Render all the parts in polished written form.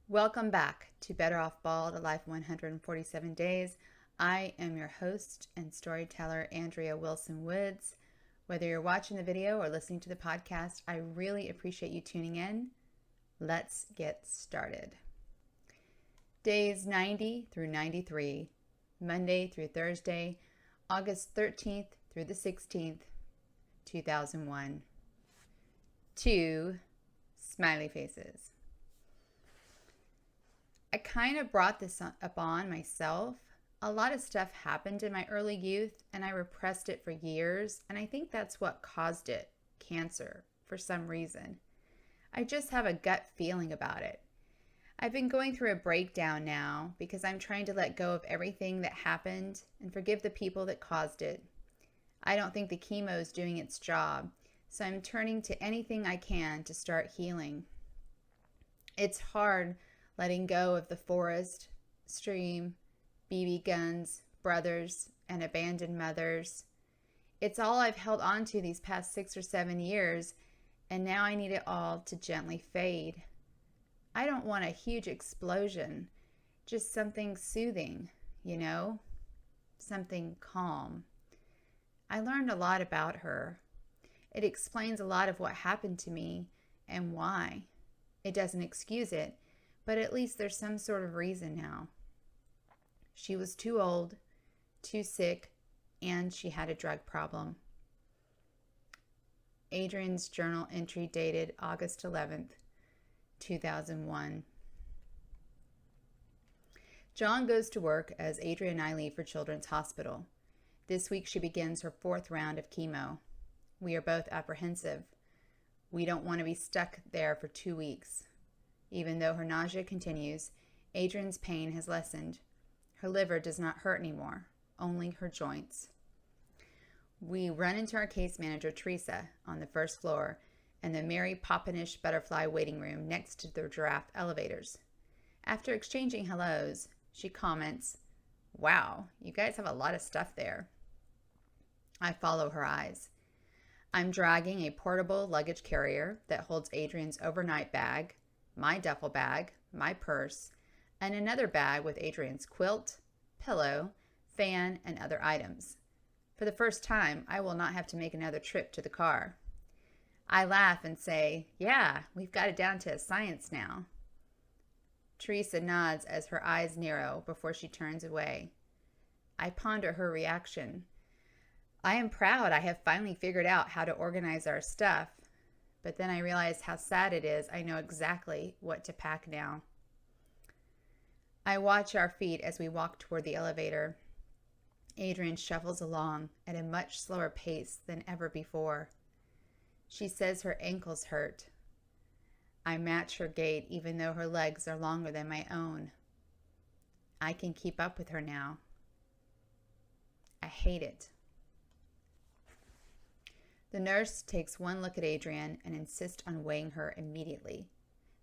Welcome back to Better Off Bald, a life of 147 days. I am your host and storyteller, Andrea Wilson Woods. Whether you're watching the video or listening to the podcast, I really appreciate you tuning in. Let's get started. Days 90 through 93, Monday through Thursday, August 13th through the 16th, 2001. 2 smiley faces. I kind of brought this up on myself. A lot of stuff happened in my early youth and I repressed it for years, and I think that's what caused it, cancer, for some reason. I just have a gut feeling about it. I've been going through a breakdown now because I'm trying to let go of everything that happened and forgive the people that caused it. I don't think the chemo is doing its job, so I'm turning to anything I can to start healing. It's hard letting go of the forest, stream, BB guns, brothers, and abandoned mothers. It's all I've held on to these past 6 or 7 years, and now I need it all to gently fade. I don't want a huge explosion, just something soothing, something calm. I learned a lot about her. It explains a lot of what happened to me and why. It doesn't excuse it, but at least there's some sort of reason now. She was too old, too sick, and she had a drug problem. Adrian's journal entry dated August 11th, 2001. John goes to work as Adrian and I leave for Children's Hospital. This week she begins her 4th round of chemo. We are both apprehensive. We don't want to be stuck there for 2 weeks. Even though her nausea continues, Adrian's pain has lessened. Her liver does not hurt anymore, only her joints. We run into our case manager, Teresa, on the 1st floor and the Mary Poppinish butterfly waiting room next to the giraffe elevators. After exchanging hellos, she comments, "Wow, you guys have a lot of stuff there." I follow her eyes. I'm dragging a portable luggage carrier that holds Adrian's overnight bag, my duffel bag, my purse, and another bag with Adrian's quilt, pillow, fan, and other items. For the first time, I will not have to make another trip to the car. I laugh and say, "Yeah, we've got it down to a science now." Teresa nods as her eyes narrow before she turns away. I ponder her reaction. I am proud I have finally figured out how to organize our stuff, but then I realize how sad it is I know exactly what to pack now. I watch our feet as we walk toward the elevator. Adrian shuffles along at a much slower pace than ever before. She says her ankles hurt. I match her gait even though her legs are longer than my own. I can keep up with her now. I hate it. The nurse takes one look at Adrian and insists on weighing her immediately.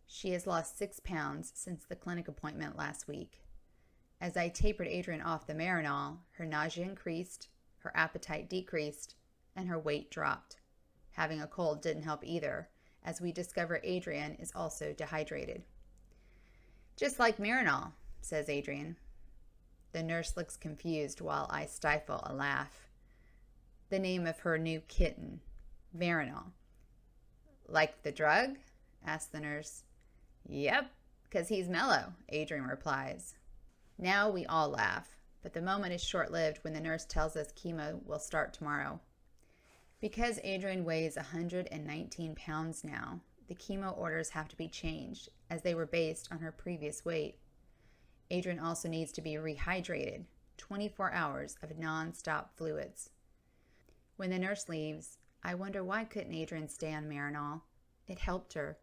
She has lost 6 pounds since the clinic appointment last week. As I tapered Adrian off the Marinol, her nausea increased, her appetite decreased, and her weight dropped. Having a cold didn't help either, as we discover Adrian is also dehydrated. "Just like Marinol," says Adrian. The nurse looks confused while I stifle a laugh. The name of her new kitten, Marinol. "Like the drug?" asks the nurse. "Yep, 'cause he's mellow," Adrian replies. Now we all laugh, but the moment is short-lived when the nurse tells us chemo will start tomorrow. Because Adrian weighs 119 pounds now, the chemo orders have to be changed as they were based on her previous weight. Adrian also needs to be rehydrated, 24 hours of non-stop fluids. When the nurse leaves, I wonder why couldn't Adrian stay on Marinol? It helped her.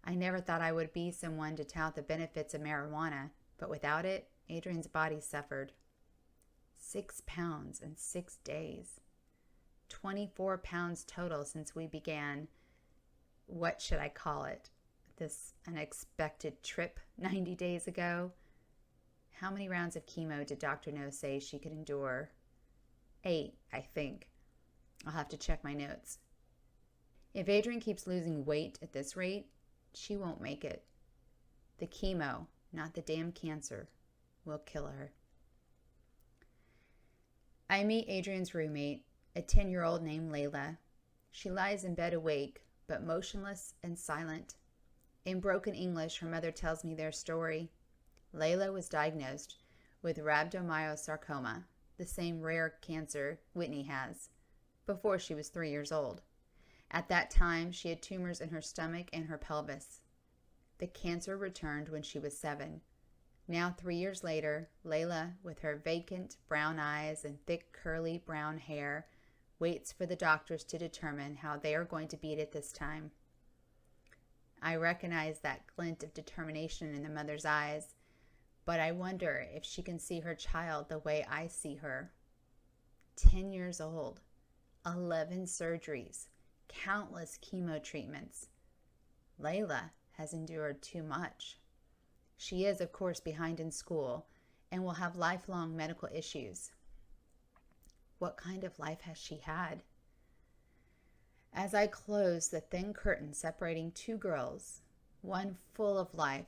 I never thought I would be someone to tout the benefits of marijuana, but without it, Adrian's body suffered. 6 pounds in 6 days. 24 pounds total since we began, what should I call it, this unexpected trip 90 days ago. How many rounds of chemo did Dr. No say she could endure? 8, I think. I'll have to check my notes. If Adrian keeps losing weight at this rate, she won't make it. The chemo, not the damn cancer, will kill her. I meet Adrian's roommate, a 10-year-old named Layla. She lies in bed awake, but motionless and silent. In broken English, her mother tells me their story. Layla was diagnosed with rhabdomyosarcoma, the same rare cancer Whitney has, before she was 3 years old. At that time, she had tumors in her stomach and her pelvis. The cancer returned when she was 7. Now, 3 years later, Layla, with her vacant brown eyes and thick curly brown hair, waits for the doctors to determine how they are going to beat it this time. I recognize that glint of determination in the mother's eyes, but I wonder if she can see her child the way I see her. 10 years old, 11 surgeries, countless chemo treatments. Layla has endured too much. She is, of course, behind in school and will have lifelong medical issues. What kind of life has she had? As I close the thin curtain separating two girls, one full of life,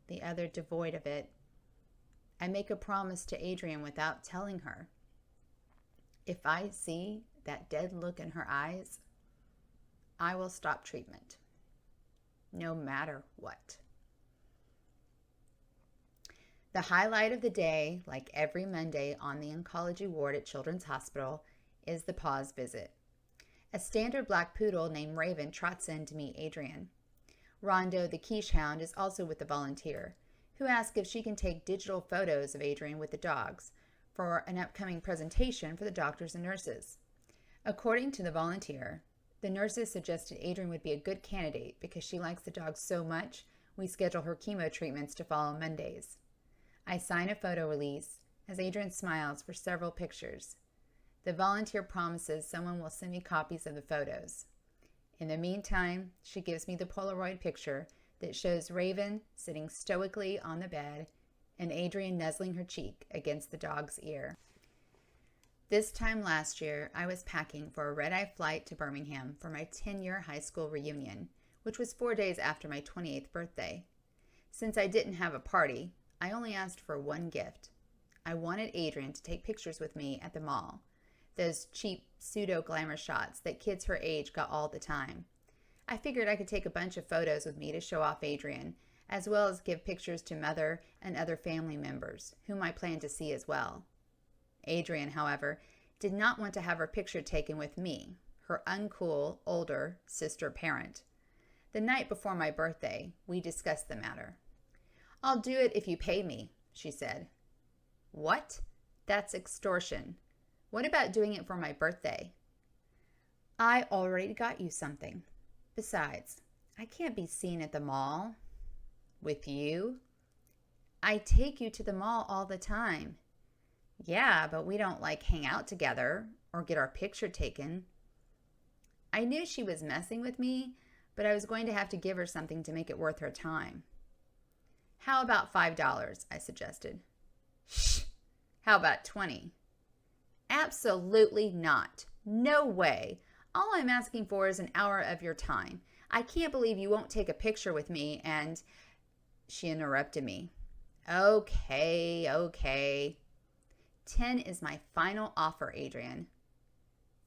the other devoid of it, I make a promise to Adrian without telling her. If I see that dead look in her eyes, I will stop treatment, no matter what. The highlight of the day, like every Monday on the oncology ward at Children's Hospital, is the pause visit. A standard black poodle named Raven trots in to meet Adrian. Rondo, the quiche hound, is also with the volunteer, who asks if she can take digital photos of Adrian with the dogs for an upcoming presentation for the doctors and nurses. According to the volunteer, the nurses suggested Adrian would be a good candidate because she likes the dogs so much we schedule her chemo treatments to follow Mondays. I sign a photo release as Adrian smiles for several pictures. The volunteer promises someone will send me copies of the photos. In the meantime, she gives me the Polaroid picture that shows Raven sitting stoically on the bed and Adrian nuzzling her cheek against the dog's ear. This time last year, I was packing for a red-eye flight to Birmingham for my 10-year high school reunion, which was 4 days after my 28th birthday. Since I didn't have a party, I only asked for one gift. I wanted Adrian to take pictures with me at the mall, those cheap pseudo-glamour shots that kids her age got all the time. I figured I could take a bunch of photos with me to show off Adrian, as well as give pictures to Mother and other family members, whom I planned to see as well. Adrian, however, did not want to have her picture taken with me, her uncool, older sister parent. The night before my birthday, we discussed the matter. "I'll do it if you pay me," she said. "What? That's extortion. What about doing it for my birthday?" "I already got you something. Besides, I can't be seen at the mall." "With you?" "I take you to the mall all the time." "Yeah, but we don't hang out together or get our picture taken." I knew she was messing with me, but I was going to have to give her something to make it worth her time. "How about $5? I suggested. "Shh! How about 20? "Absolutely not. No way. All I'm asking for is an hour of your time. I can't believe you won't take a picture with me and—" She interrupted me. Okay. 10 is my final offer, Adrian."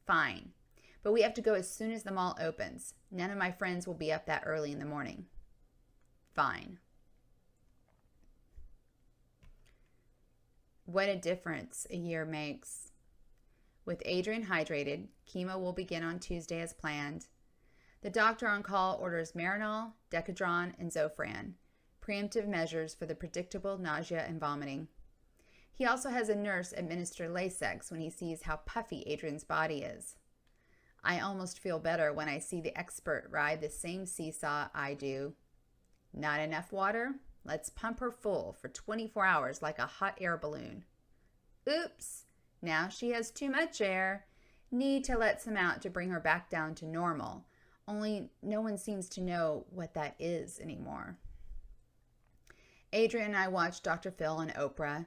"Fine. But we have to go as soon as the mall opens. None of my friends will be up that early in the morning." "Fine." What a difference a year makes. With Adrian hydrated, chemo will begin on Tuesday as planned. The doctor on call orders Marinol, Decadron, and Zofran, preemptive measures for the predictable nausea and vomiting. He also has a nurse administer Lasix when he sees how puffy Adrian's body is. I almost feel better when I see the expert ride the same seesaw I do. Not enough water? Let's pump her full for 24 hours like a hot air balloon. Oops! Now she has too much air. Need to let some out to bring her back down to normal. Only no one seems to know what that is anymore. Adrian and I watch Dr. Phil and Oprah.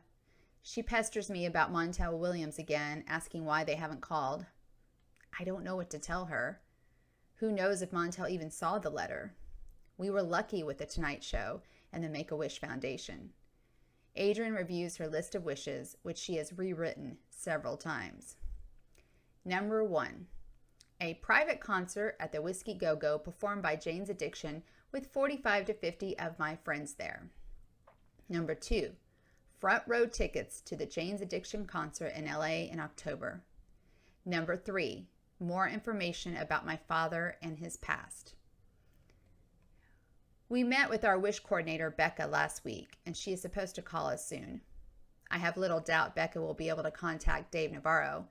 She pesters me about Montel Williams again, asking why they haven't called. I don't know what to tell her. Who knows if Montel even saw the letter? We were lucky with the Tonight Show, and the Make-A-Wish Foundation. Adrian reviews her list of wishes, which she has rewritten several times. Number 1. A private concert at the Whiskey Go-Go performed by Jane's Addiction with 45 to 50 of my friends there. Number 2. Front row tickets to the Jane's Addiction concert in LA in October. Number 3. More information about my father and his past. We met with our wish coordinator, Becca, last week, and she is supposed to call us soon. I have little doubt Becca will be able to contact Dave Navarro.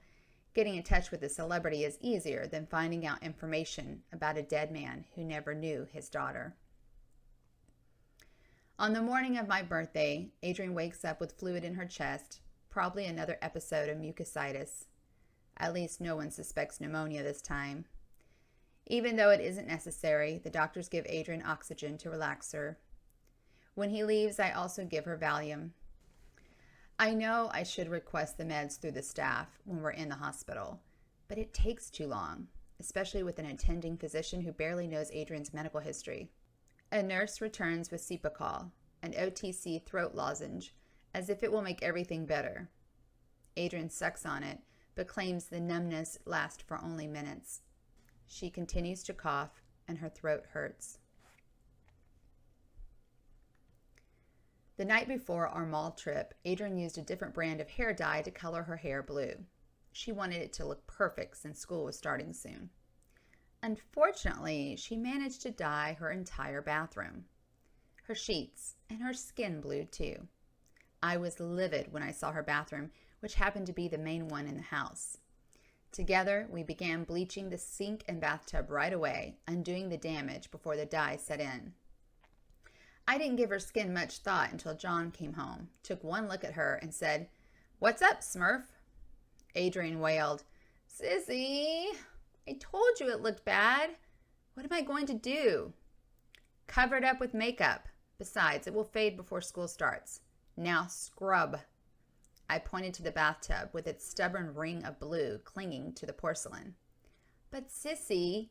Getting in touch with a celebrity is easier than finding out information about a dead man who never knew his daughter. On the morning of my birthday, Adrian wakes up with fluid in her chest, probably another episode of mucositis. At least no one suspects pneumonia this time. Even though it isn't necessary, the doctors give Adrian oxygen to relax her. When he leaves, I also give her Valium. I know I should request the meds through the staff when we're in the hospital, but it takes too long, especially with an attending physician who barely knows Adrian's medical history. A nurse returns with Cepacol, an OTC throat lozenge, as if it will make everything better. Adrian sucks on it, but claims the numbness lasts for only minutes. She continues to cough, and her throat hurts. The night before our mall trip, Adrian used a different brand of hair dye to color her hair blue. She wanted it to look perfect since school was starting soon. Unfortunately, she managed to dye her entire bathroom, her sheets, and her skin blue too. I was livid when I saw her bathroom, which happened to be the main one in the house. Together, we began bleaching the sink and bathtub right away, undoing the damage before the dye set in. I didn't give her skin much thought until John came home, took one look at her, and said, "What's up, Smurf?" Adrian wailed, "Sissy, I told you it looked bad. What am I going to do?" "Cover it up with makeup. Besides, it will fade before school starts. Now scrub." I pointed to the bathtub with its stubborn ring of blue clinging to the porcelain. "But Sissy..."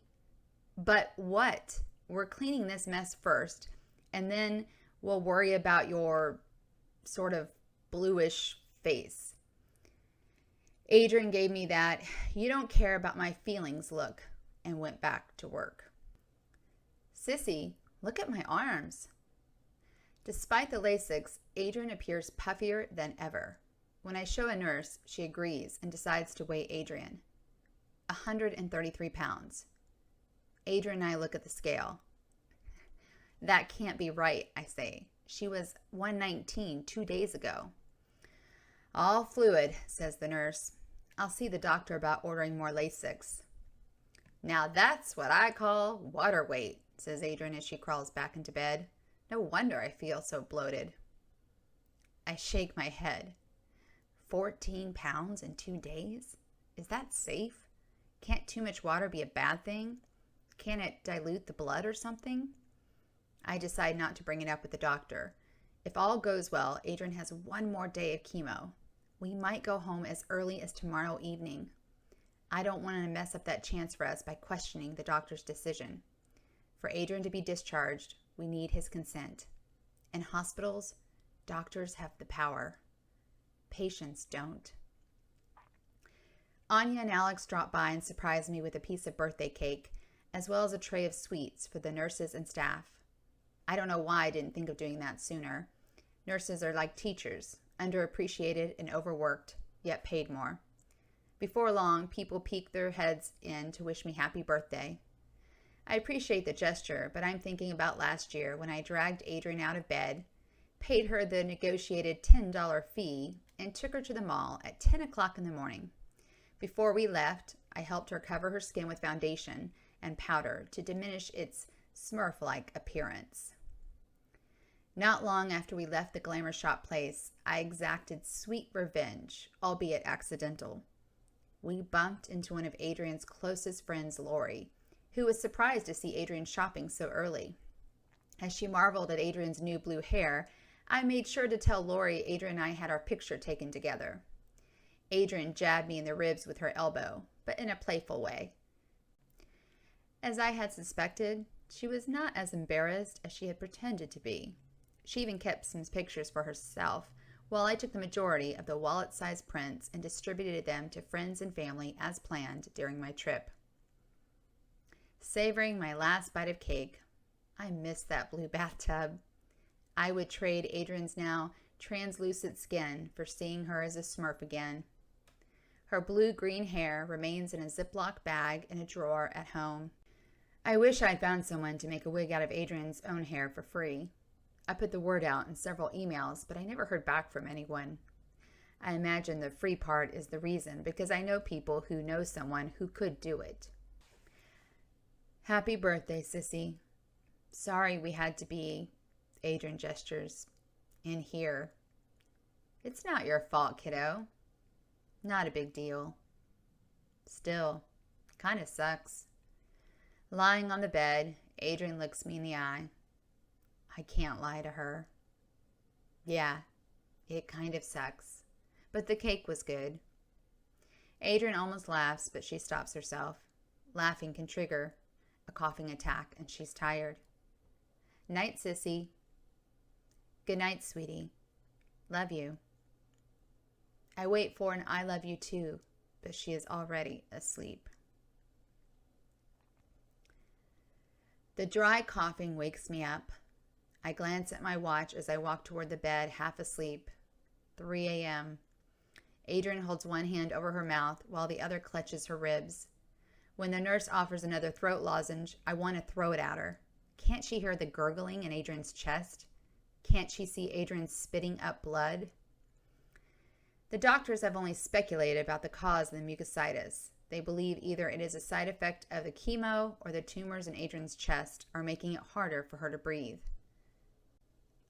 "But what? We're cleaning this mess first, and then we'll worry about your sort of bluish face." Adrian gave me that "you don't care about my feelings" look and went back to work. "Sissy, look at my arms." Despite the Lasix, Adrian appears puffier than ever. When I show a nurse, she agrees and decides to weigh Adrian. 133 pounds. Adrian and I look at the scale. "That can't be right," I say. "She was 119 2 days ago." "All fluid," says the nurse. "I'll see the doctor about ordering more Lasix." "Now that's what I call water weight," says Adrian as she crawls back into bed. "No wonder I feel so bloated." I shake my head. 14 pounds in 2 days? Is that safe? Can't too much water be a bad thing? Can't it dilute the blood or something? I decide not to bring it up with the doctor. If all goes well, Adrian has one more day of chemo. We might go home as early as tomorrow evening. I don't want to mess up that chance for us by questioning the doctor's decision. For Adrian to be discharged, we need his consent. In hospitals, doctors have the power. Patients don't. Anya and Alex dropped by and surprised me with a piece of birthday cake, as well as a tray of sweets for the nurses and staff. I don't know why I didn't think of doing that sooner. Nurses are like teachers, underappreciated and overworked, yet paid more. Before long, people peek their heads in to wish me happy birthday. I appreciate the gesture, but I'm thinking about last year when I dragged Adrian out of bed, paid her the negotiated $10 fee, and took her to the mall at 10 o'clock in the morning. Before we left, I helped her cover her skin with foundation and powder to diminish its Smurf-like appearance. Not long after we left the glamour shop place, I exacted sweet revenge, albeit accidental. We bumped into one of Adrian's closest friends, Lori, who was surprised to see Adrian shopping so early. As she marveled at Adrian's new blue hair, I made sure to tell Lori Adrian and I had our picture taken together. Adrian jabbed me in the ribs with her elbow, but in a playful way. As I had suspected, she was not as embarrassed as she had pretended to be. She even kept some pictures for herself, while I took the majority of the wallet-sized prints and distributed them to friends and family as planned during my trip. Savoring my last bite of cake, I missed that blue bathtub. I would trade Adrian's now translucent skin for seeing her as a Smurf again. Her blue-green hair remains in a Ziploc bag in a drawer at home. I wish I'd found someone to make a wig out of Adrian's own hair for free. I put the word out in several emails, but I never heard back from anyone. I imagine the free part is the reason, because I know people who know someone who could do it. Happy birthday, Sissy. Sorry we had to be, Adrian gestures, in here. It's not your fault, kiddo. Not a big deal. Still, kind of sucks. Lying on the bed, Adrian looks me in the eye. I can't lie to her. Yeah, it kind of sucks. But the cake was good. Adrian almost laughs, but she stops herself. Laughing can trigger a coughing attack, and she's tired. Night, Sissy. Good night, sweetie. Love you. I wait for an I love you too, but she is already asleep. The dry coughing wakes me up. I glance at my watch as I walk toward the bed, half asleep. 3 a.m. Adrian holds one hand over her mouth while the other clutches her ribs. When the nurse offers another throat lozenge, I want to throw it at her. Can't she hear the gurgling in Adrian's chest? Can't she see Adrian spitting up blood? The doctors have only speculated about the cause of the mucositis. They believe either it is a side effect of the chemo or the tumors in Adrian's chest are making it harder for her to breathe.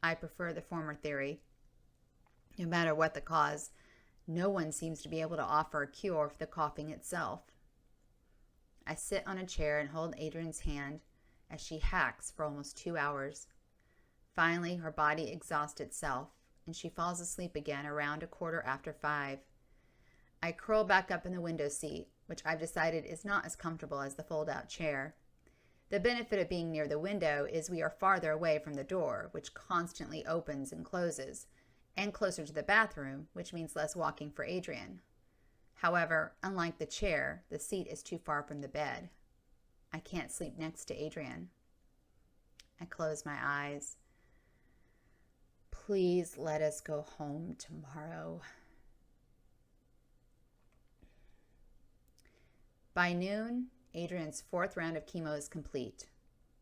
I prefer the former theory. No matter what the cause, no one seems to be able to offer a cure for the coughing itself. I sit on a chair and hold Adrian's hand as she hacks for almost 2 hours. Finally, her body exhausts itself, and she falls asleep again around 5:15. I curl back up in the window seat, which I've decided is not as comfortable as the fold-out chair. The benefit of being near the window is we are farther away from the door, which constantly opens and closes, and closer to the bathroom, which means less walking for Adrian. However, unlike the chair, the seat is too far from the bed. I can't sleep next to Adrian. I close my eyes. Please let us go home tomorrow. By noon, Adrian's 4th round of chemo is complete.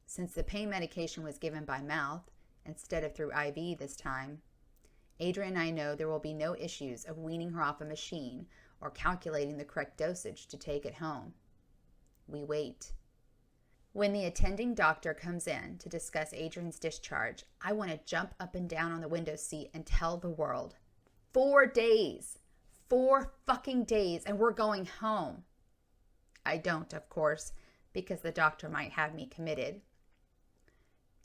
Since the pain medication was given by mouth instead of through IV this time, Adrian and I know there will be no issues of weaning her off a machine or calculating the correct dosage to take it home. We wait. When the attending doctor comes in to discuss Adrian's discharge, I want to jump up and down on the window seat and tell the world, 4 days, 4 fucking days, and we're going home. I don't, of course, because the doctor might have me committed.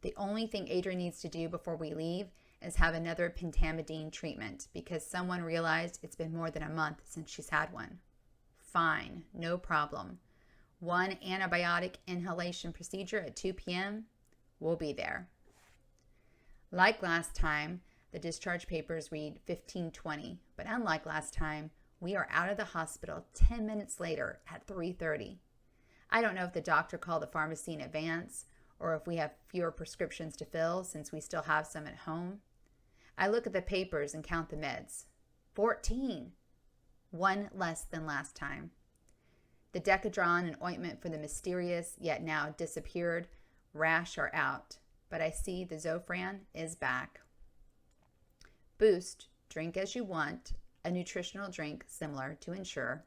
The only thing Adrian needs to do before we leave is have another pentamidine treatment because someone realized it's been more than a month since she's had one. Fine, no problem. 1 antibiotic inhalation procedure at 2 p.m. We'll be there. Like last time, the discharge papers read 15:20, but unlike last time, we are out of the hospital 10 minutes later at 3:30. I don't know if the doctor called the pharmacy in advance or if we have fewer prescriptions to fill since we still have some at home. I look at the papers and count the meds. 14. 1 less than last time. The Decadron and ointment for the mysterious, yet now disappeared, rash are out, but I see the Zofran is back. Boost, drink as you want, a nutritional drink similar to Ensure.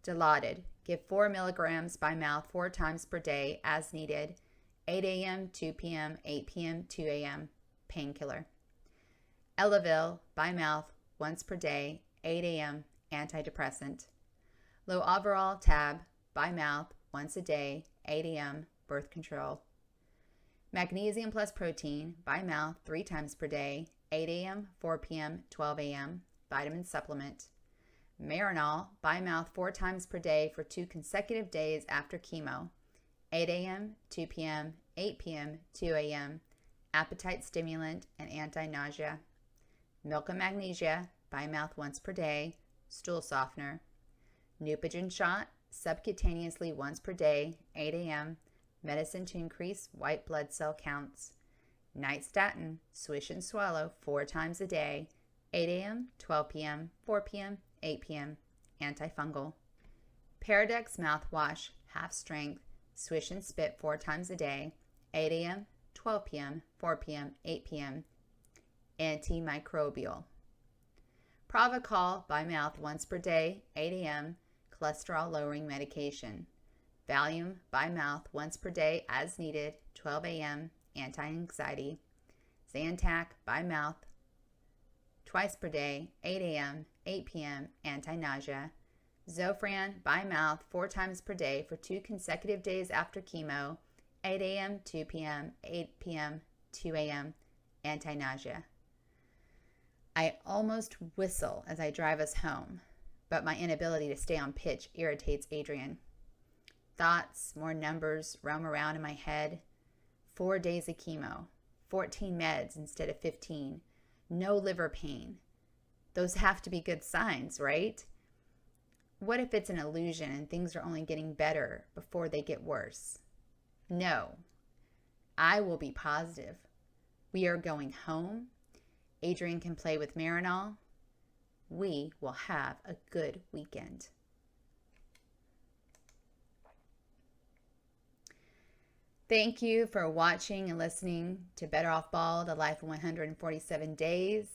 Dilaudid, give 4 milligrams by mouth 4 times per day as needed, 8 a.m., 2 p.m., 8 p.m., 2 a.m., painkiller. Elavil, by mouth, once per day, 8 a.m., antidepressant. Loaverol tab, by mouth, once a day, 8 a.m., birth control. Magnesium plus protein, by mouth, 3 times per day, 8 a.m., 4 p.m., 12 a.m., vitamin supplement. Marinol, by mouth 4 times per day for 2 consecutive days after chemo, 8 a.m., 2 p.m., 8 p.m., 2 a.m., appetite stimulant and anti-nausea. Milk and magnesia, by mouth once per day, stool softener. Neupogen shot, subcutaneously once per day, 8 a.m., medicine to increase white blood cell counts. Night statin, swish and swallow 4 times a day, 8 a.m., 12 p.m., 4 p.m., 8 p.m., antifungal. Paradex mouthwash, half strength, swish and spit 4 times a day, 8 a.m., 12 p.m., 4 p.m., 8 p.m., antimicrobial. Pravachol, by mouth once per day, 8 a.m., cholesterol lowering medication. Valium, by mouth once per day as needed, 12 a.m., anti-anxiety. Zantac, by mouth twice per day, 8 a.m., 8 p.m., anti-nausea. Zofran, by mouth 4 times per day for 2 consecutive days after chemo, 8 a.m., 2 p.m., 8 p.m., 2 a.m., anti-nausea. I almost whistle as I drive us home, but my inability to stay on pitch irritates Adrian. Thoughts, more numbers roam around in my head. 4 days of chemo, 14 meds instead of 15, no liver pain. Those have to be good signs, right? What if it's an illusion and things are only getting better before they get worse? No, I will be positive. We are going home. Adrian can play with Marinol. We will have a good weekend. Thank you for watching and listening to Better Off Bald, A Life in 147 Days.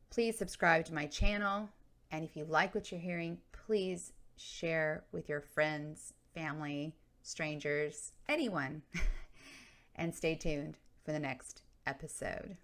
Please subscribe to my channel. And if you like what you're hearing, please share with your friends, family, strangers, anyone. And stay tuned for the next episode.